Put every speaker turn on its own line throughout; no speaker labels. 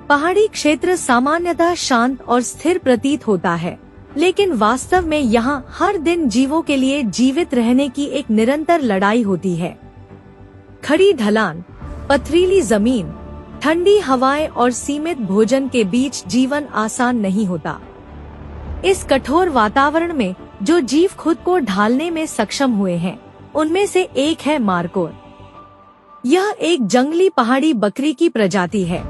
पहाड़ी क्षेत्र सामान्यतः शांत और स्थिर प्रतीत होता है, लेकिन वास्तव में यहाँ हर दिन जीवों के लिए जीवित रहने की एक निरंतर लड़ाई होती है। खड़ी ढलान, पथरीली जमीन, ठंडी हवाएं और सीमित भोजन के बीच जीवन आसान नहीं होता। इस कठोर वातावरण में जो जीव खुद को ढालने में सक्षम हुए हैं, उनमें से एक है मार्कोर। यह एक जंगली पहाड़ी बकरी की प्रजाति है,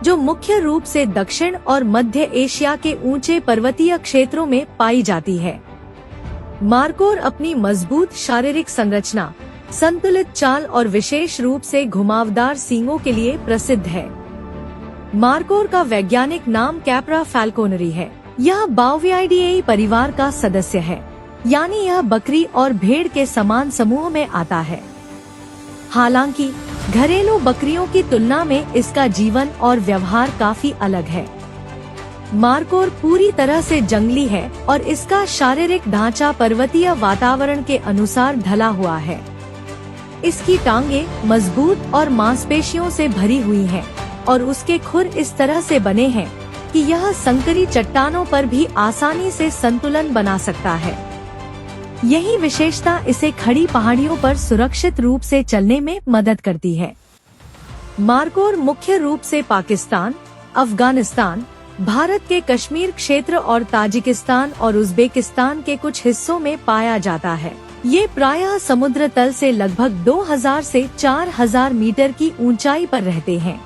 जो मुख्य रूप से दक्षिण और मध्य एशिया के ऊंचे पर्वतीय क्षेत्रों में पाई जाती है। मार्कोर अपनी मजबूत शारीरिक संरचना, संतुलित चाल और विशेष रूप से घुमावदार सींगों के लिए प्रसिद्ध है। मार्कोर का वैज्ञानिक नाम कैप्रा फाल्कोनरी है। यह बाओवियाइडिएई परिवार का सदस्य है, यानी यह बकरी और भेड़ के समान समूह में आता है। हालांकि घरेलू बकरियों की तुलना में इसका जीवन और व्यवहार काफी अलग है। मार्कोर पूरी तरह से जंगली है और इसका शारीरिक ढांचा पर्वतीय वातावरण के अनुसार ढला हुआ है। इसकी टांगें मजबूत और मांसपेशियों से भरी हुई हैं और उसके खुर इस तरह से बने हैं कि यह संकरी चट्टानों पर भी आसानी से संतुलन बना सकता है। यही विशेषता इसे खड़ी पहाड़ियों पर सुरक्षित रूप से चलने में मदद करती है। मार्कोर मुख्य रूप से पाकिस्तान, अफगानिस्तान, भारत के कश्मीर क्षेत्र और ताजिकिस्तान और उज़्बेकिस्तान के कुछ हिस्सों में पाया जाता है। ये प्रायः समुद्र तल से लगभग 2000 से 4000 मीटर की ऊंचाई पर रहते हैं।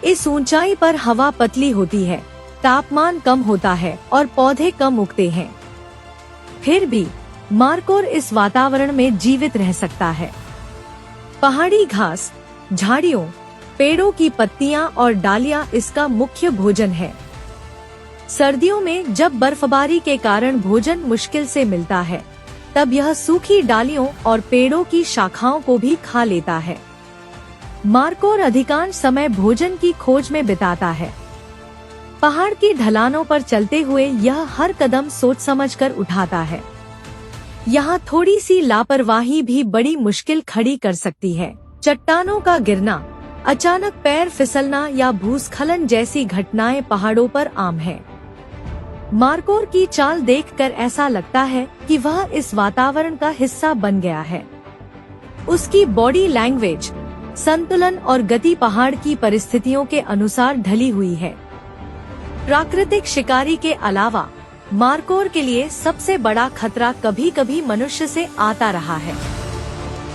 इस ऊंचाई पर हवा पतली होती है, तापमान कम होता है और पौधे कम उगते हैं। फिर भी मार्कोर इस वातावरण में जीवित रह सकता है। पहाड़ी घास, झाड़ियों, पेड़ों की पत्तियां और डालियां इसका मुख्य भोजन है। सर्दियों में जब बर्फबारी के कारण भोजन मुश्किल से मिलता है, तब यह सूखी डालियों और पेड़ों की शाखाओं को भी खा लेता है। मार्कोर अधिकांश समय भोजन की खोज में बिताता है। पहाड़ की ढलानों पर चलते हुए यह हर कदम सोच समझकर उठाता है। यहाँ थोड़ी सी लापरवाही भी बड़ी मुश्किल खड़ी कर सकती है। चट्टानों का गिरना, अचानक पैर फिसलना या भूस्खलन जैसी घटनाएं पहाड़ों पर आम है। मार्कोर की चाल देखकर ऐसा लगता है कि वह इस वातावरण का हिस्सा बन गया है। उसकी बॉडी लैंग्वेज, संतुलन और गति पहाड़ की परिस्थितियों के अनुसार ढली हुई है। प्राकृतिक शिकारी के अलावा मार्कोर के लिए सबसे बड़ा खतरा कभी कभी मनुष्य से आता रहा है।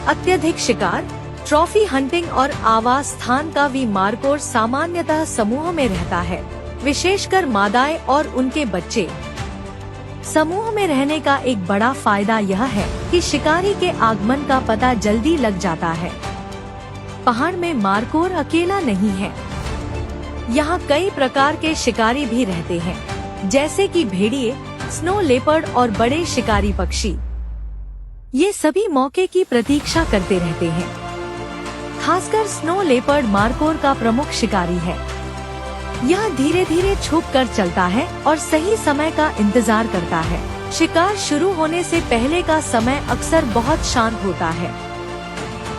अत्यधिक शिकार, ट्रॉफी हंटिंग और आवास स्थान का भी मार्कोर सामान्यतः समूह में रहता है, विशेषकर मादाएं और उनके बच्चे। समूह में रहने का एक बड़ा फायदा यह है कि शिकारी के आगमन का पता जल्दी लग जाता है। पहाड़ में मार्कोर अकेला नहीं है। यहाँ कई प्रकार के शिकारी भी रहते हैं, जैसे कि भेड़िए, स्नो लेपर्ड और बड़े शिकारी पक्षी। ये सभी मौके की प्रतीक्षा करते रहते हैं। खासकर स्नो लेपर्ड मार्कोर का प्रमुख शिकारी है। यह धीरे धीरे छुप कर चलता है और सही समय का इंतजार करता है। शिकार शुरू होने से पहले का समय अक्सर बहुत शांत होता है।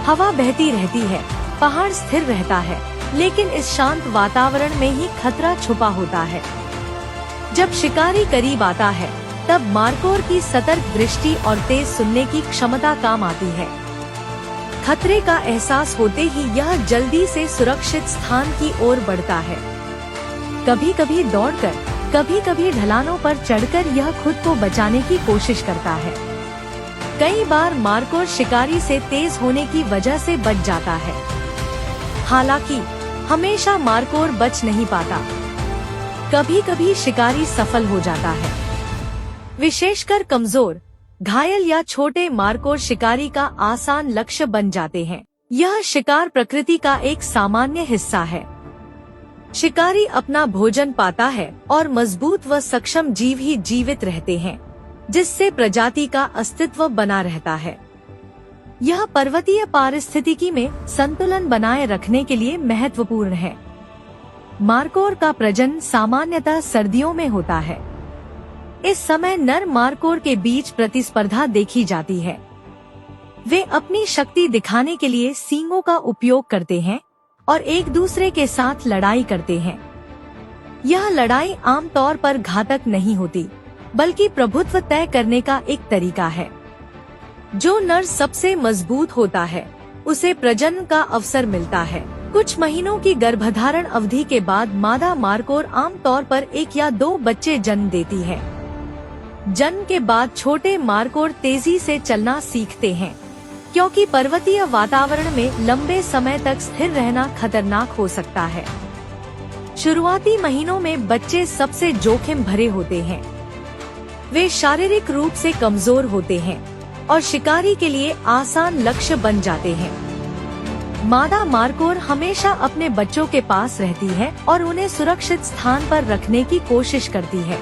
हवा बहती रहती है, पहाड़ स्थिर रहता है, लेकिन इस शांत वातावरण में ही खतरा छुपा होता है। जब शिकारी करीब आता है, तब मार्कोर की सतर्क दृष्टि और तेज सुनने की क्षमता काम आती है। खतरे का एहसास होते ही यह जल्दी से सुरक्षित स्थान की ओर बढ़ता है। कभी कभी दौड़कर, कभी कभी ढलानों पर चढ़कर यह खुद को बचाने की कोशिश करता है। कई बार मार्कोर शिकारी से तेज होने की वजह से बच जाता है। हालांकि हमेशा मार्कोर बच नहीं पाता। कभी कभी शिकारी सफल हो जाता है। विशेषकर कमजोर, घायल या छोटे मार्कोर शिकारी का आसान लक्ष्य बन जाते हैं। यह शिकार प्रकृति का एक सामान्य हिस्सा है। शिकारी अपना भोजन पाता है और मजबूत व सक्षम जीव ही जीवित रहते हैं, जिससे प्रजाति का अस्तित्व बना रहता है। यह पर्वतीय पारिस्थितिकी में संतुलन बनाए रखने के लिए महत्वपूर्ण है। मार्कोर का प्रजनन सामान्यतः सर्दियों में होता है। इस समय नर मार्कोर के बीच प्रतिस्पर्धा देखी जाती है। वे अपनी शक्ति दिखाने के लिए सींगों का उपयोग करते हैं और एक दूसरे के साथ लड़ाई करते हैं। यह लड़ाई आमतौर पर घातक नहीं होती, बल्कि प्रभुत्व तय करने का एक तरीका है। जो नर सबसे मजबूत होता है, उसे प्रजनन का अवसर मिलता है। कुछ महीनों की गर्भधारण अवधि के बाद मादा मार्कोर आमतौर पर 1 या 2 बच्चे जन्म देती है। जन्म के बाद छोटे मार्कोर तेजी से चलना सीखते हैं, क्योंकि पर्वतीय वातावरण में लंबे समय तक स्थिर रहना खतरनाक हो सकता है। शुरुआती महीनों में बच्चे सबसे जोखिम भरे होते हैं। वे शारीरिक रूप से कमजोर होते हैं और शिकारी के लिए आसान लक्ष्य बन जाते हैं। मादा मार्कोर हमेशा अपने बच्चों के पास रहती है और उन्हें सुरक्षित स्थान पर रखने की कोशिश करती है।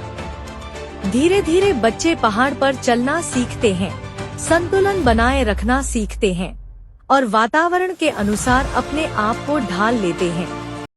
धीरे धीरे बच्चे पहाड़ पर चलना सीखते हैं, संतुलन बनाए रखना सीखते हैं और वातावरण के अनुसार अपने आप को ढाल लेते हैं।